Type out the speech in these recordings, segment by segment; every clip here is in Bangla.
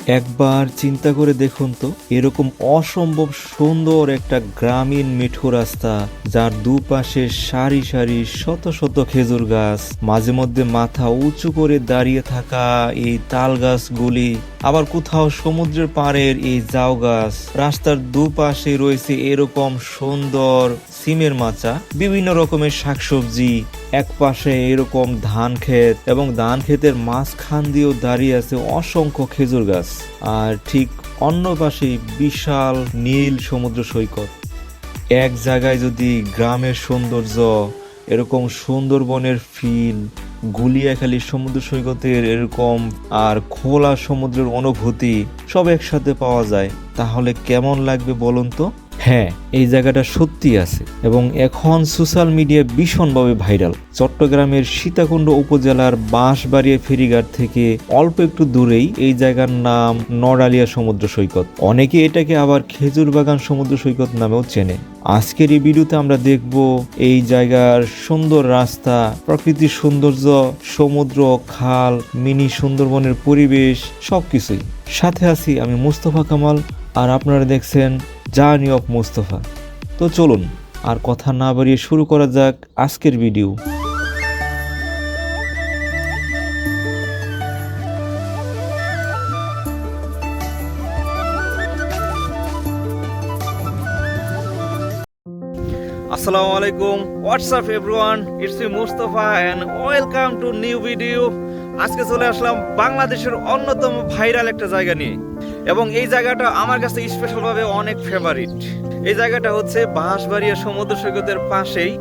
একবার চিন্তা করে দেখুন তো, এরকম অসম্ভব সুন্দর একটা গ্রামীণ মেঠো রাস্তা, যার দুপাশে সারি সারি শত শত খেজুর গাছ, মাঝে মধ্যে মাথা উঁচু করে দাঁড়িয়ে থাকা এই তাল গাছগুলি, আবার কোথাও সমুদ্রের পাড়ের এই জাউ গাছ, রাস্তার দুপাশে রয়েছে এরকম সুন্দর সিমের মাচা, বিভিন্ন রকমের শাকসবজি, এক পাশে এরকম ধান ক্ষেত, এবং ধান ক্ষেতের মাঝখান দিয়েও দাঁড়িয়ে আছে অসংখ্য খেজুর গাছ, আর ঠিক অন্য পাশে বিশাল নীল সমুদ্র সৈকত। এক জায়গায় যদি গ্রামের সৌন্দর্য, এরকম সুন্দরবনের ফিল, গুলিয়াখালী সমুদ্র সৈকতের এরকম আর খোলা সমুদ্রের অনুভূতি সব একসাথে পাওয়া যায়, তাহলে কেমন লাগবে বলুন তো? হ্যাঁ, এই জায়গাটা সত্যি আছে এবং এখন সোশ্যাল মিডিয়া ভীষণভাবে ভাইরাল। চট্টগ্রামের সীতাকুণ্ড উপজেলার বাঁশবাড়িয়া ফেরিঘাট থেকে অল্প একটু দূরেই এই জায়গার নাম নড়ালিয়া সমুদ্র সৈকত। অনেকে এটাকে আবার খেজুর বাগান সমুদ্র সৈকত নামেও চেনে। আজকের এই ভিডিওতে আমরা দেখব এই জায়গার সুন্দর রাস্তা, প্রকৃতির সৌন্দর্য, সমুদ্র, খাল, মিনি সুন্দরবনের পরিবেশ, সবকিছুই। সাথে আছি আমি মুস্তফা কামাল, আর আপনারা দেখছেন জার্নি অফ মুস্তফা। তো চলুন আর কথা না বাড়িয়ে শুরু করা যাক আজকের ভিডিও। আসসালামু আলাইকুম, what's up everyone, it's me Mustafa and welcome to new video. আজকে চলে আসলাম বাংলাদেশের অন্যতম ভাইরাল একটা জায়গা নিয়ে, এবং এই জায়গাটা আমার কাছে স্পেশালভাবে অনেক ফেভারিট। এই জায়গাটা হচ্ছে বাঁশবাড়িয়া সমুদ্র সৈকতের পাশেই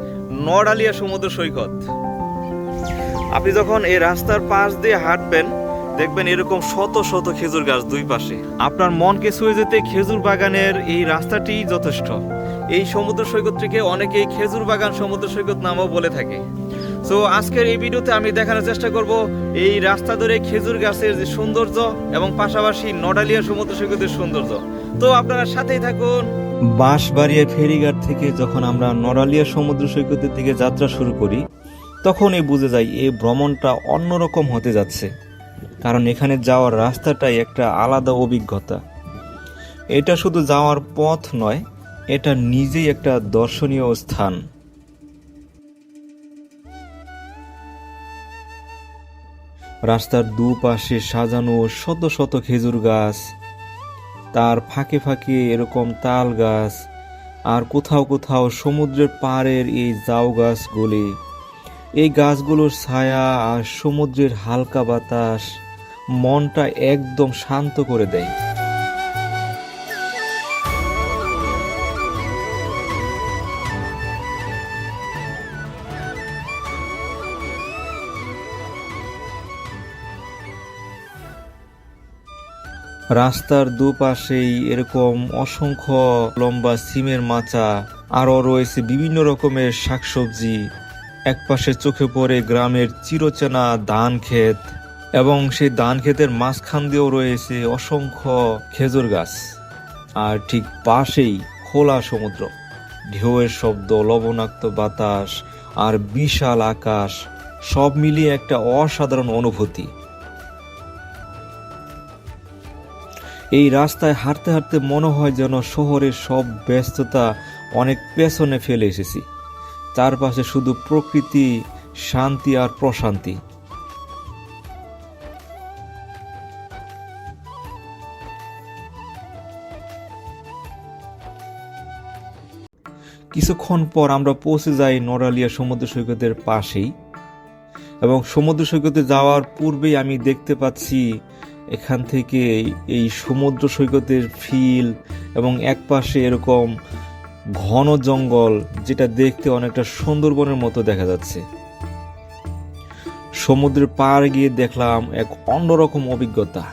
নড়ালিয়া সমুদ্র সৈকত। আপনি যখন এই রাস্তার পাশ দিয়ে হাঁটবেন, দেখবেন এরকম শত শত খেজুর গাছ দুই পাশে। আপনার মনকে ছুঁয়ে যেতে খেজুর বাগানের এই রাস্তাটি যথেষ্ট। এই সমুদ্র সৈকতটিকে অনেকেই খেজুর বাগান সমুদ্র সৈকত নামও বলে থাকে। সো আজকের এই ভিডিওতে আমি দেখানোর চেষ্টা করব এই রাস্তা ধরে খেজুর গাছের যে সৌন্দর্য এবং পাশাপাশি নড়ালিয়া সমুদ্র সৈকতের সৌন্দর্য। তো আপনারা সাথেই থাকুন। বাঁশবাড়িয়া ফেরিঘাট থেকে যখন আমরা নড়ালিয়া সমুদ্র সৈকতের দিকে যাত্রা শুরু করি, তখনই বুঝে যাই এই ভ্রমণটা অন্যরকম হতে যাচ্ছে, কারণ এখানে যাওয়ার রাস্তাটাই একটা আলাদা অভিজ্ঞতা। এটা শুধু যাওয়ার পথ নয়, এটা নিজেই একটা দর্শনীয় স্থান। রাস্তার দুপাশে সাজানো শত শত খেজুর গাছ, তার ফাঁকে ফাঁকে এরকম তাল গাছ, আর কোথাও কোথাও সমুদ্রের পাড়ের এই জাউ গাছগুলি। এই গাছগুলোর ছায়া আর সমুদ্রের হালকা বাতাস মনটা একদম শান্ত করে দেয়। রাস্তার দুপাশেই এরকম অসংখ্য লম্বা সিমের মাচা, আরও রয়েছে বিভিন্ন রকমের শাকসবজি। একপাশে চোখে পড়ে গ্রামের চিরচেনা ধান ক্ষেত, এবং সেই ধান ক্ষেতের মাঝখান দিয়েও রয়েছে অসংখ্য খেজুর গাছ, আর ঠিক পাশেই খোলা সমুদ্র, ঢেউয়ের শব্দ, লবণাক্ত বাতাস আর বিশাল আকাশ, সব মিলিয়ে একটা অসাধারণ অনুভূতি। এই রাস্তায় হাঁটতে হাঁটতে মনে হয় যেন শহরের সব ব্যস্ততা অনেক পেছনে ফেলে এসেছি। চারপাশে শুধু প্রকৃতি, শান্তি আর প্রশান্তি। কিছুক্ষণ পর আমরা পৌঁছে যাই নড়ালিয়া সমুদ্র সৈকতের পাশেই, এবং সমুদ্র সৈকতে যাওয়ার পূর্বেই আমি দেখতে পাচ্ছি এখান থেকে এই সমুদ্র সৈকতের ফিল, এবং একপাশে এরকম ঘন জঙ্গল, যেটা দেখতে অনেকটা সুন্দরবনের মতো দেখা যাচ্ছে। সমুদ্রের পাড়ে গিয়ে দেখলাম এক অন্যরকম অভিজ্ঞতা।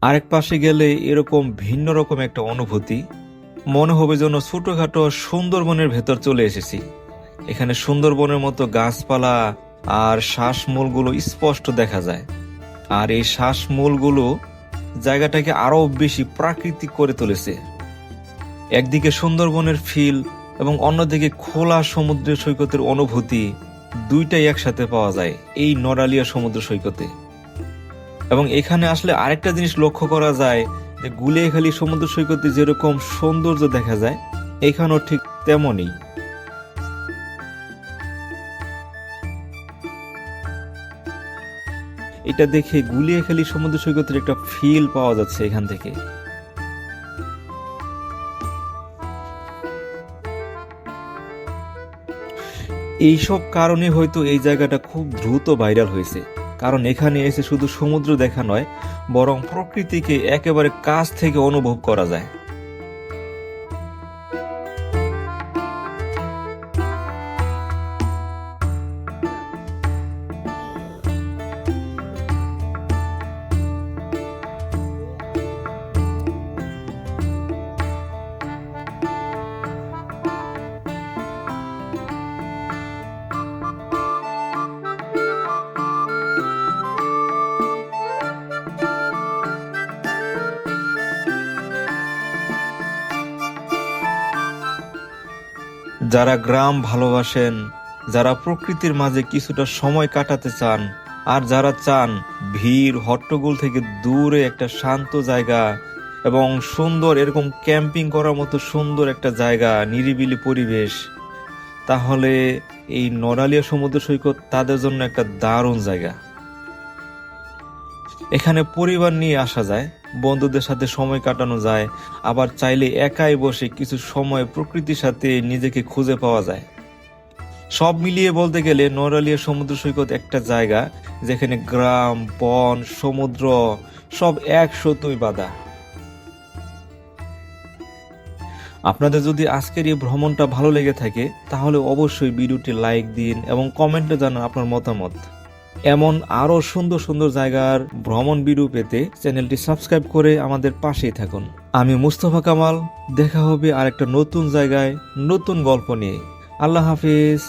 আরেক পাশে গেলে এরকম ভিন্ন রকম একটা অনুভূতি, মনে হবে যেন ছোটখাটো সুন্দরবনের ভেতর চলে এসেছি। এখানে সুন্দরবনের মতো গাছপালা আর শ্বাসমূলগুলো স্পষ্ট দেখা যায়। আর এই শ্বাসমূলগুলো জায়গাটাকে আরো বেশি প্রাকৃতিক করে তুলেছে। একদিকে সুন্দরবনের ফিল এবং অন্যদিকে খোলা সমুদ্র সৈকতের অনুভূতি, দুইটাই একসাথে পাওয়া যায় এই নড়ালিয়া সমুদ্র সৈকতে। এবং এখানে আসলে আরেকটা জিনিস লক্ষ্য করা যায় যে গুলিয়াখালী সমুদ্র সৈকতে যেরকম সৌন্দর্য দেখা যায় এখানেও ঠিক তেমনই। এটা দেখে গুলিয়াখালী সমুদ্র সৈকতের একটা ফিল পাওয়া যাচ্ছে এখান থেকে। এইসব কারণে হয়তো এই জায়গাটা খুব দ্রুত ভাইরাল হয়েছে, কারণ এখানে এসে শুধু সমুদ্র দেখা নয়, বরং প্রকৃতিকে একেবারে কাছ থেকে অনুভব করা যায়। যারা গ্রাম ভালোবাসেন, যারা প্রকৃতির মাঝে কিছুটা সময় কাটাতে চান, আর যারা চান ভিড় হট্টগোল থেকে দূরে একটা শান্ত জায়গা এবং সুন্দর এরকম ক্যাম্পিং করার মতো সুন্দর একটা জায়গা, নিরিবিলি পরিবেশ, তাহলে এই নড়ালিয়া সমুদ্র সৈকত তাদের জন্য একটা দারুণ জায়গা। এখানে পরিবার নিয়ে আসা যায়, বন্ধুদের সাথে সময় কাটানো যায়, আবার চাইলে একাই বসে কিছু সময় প্রকৃতির সাথে নিজেকে খুঁজে পাওয়া যায়। সব মিলিয়ে বলতে গেলে নড়ালিয়া সমুদ্র সৈকত একটা জায়গা যেখানে গ্রাম, বন, সমুদ্র সব একসাথেই বাঁধা। আপনাদের যদি আজকের এই ভ্রমণটা ভালো লেগে থাকে তাহলে অবশ্যই ভিডিওটি লাইক দিন এবং কমেন্টে জানান আপনার মতামত। এমন আরো সুন্দর সুন্দর জায়গার ভ্রমণ ভিডিও পেতে চ্যানেলটি সাবস্ক্রাইব করে আমাদের পাশেই থাকুন। আমি মুস্তফা কামাল, দেখা হবে আরেকটা নতুন জায়গায় নতুন গল্প নিয়ে। আল্লাহ হাফিজ।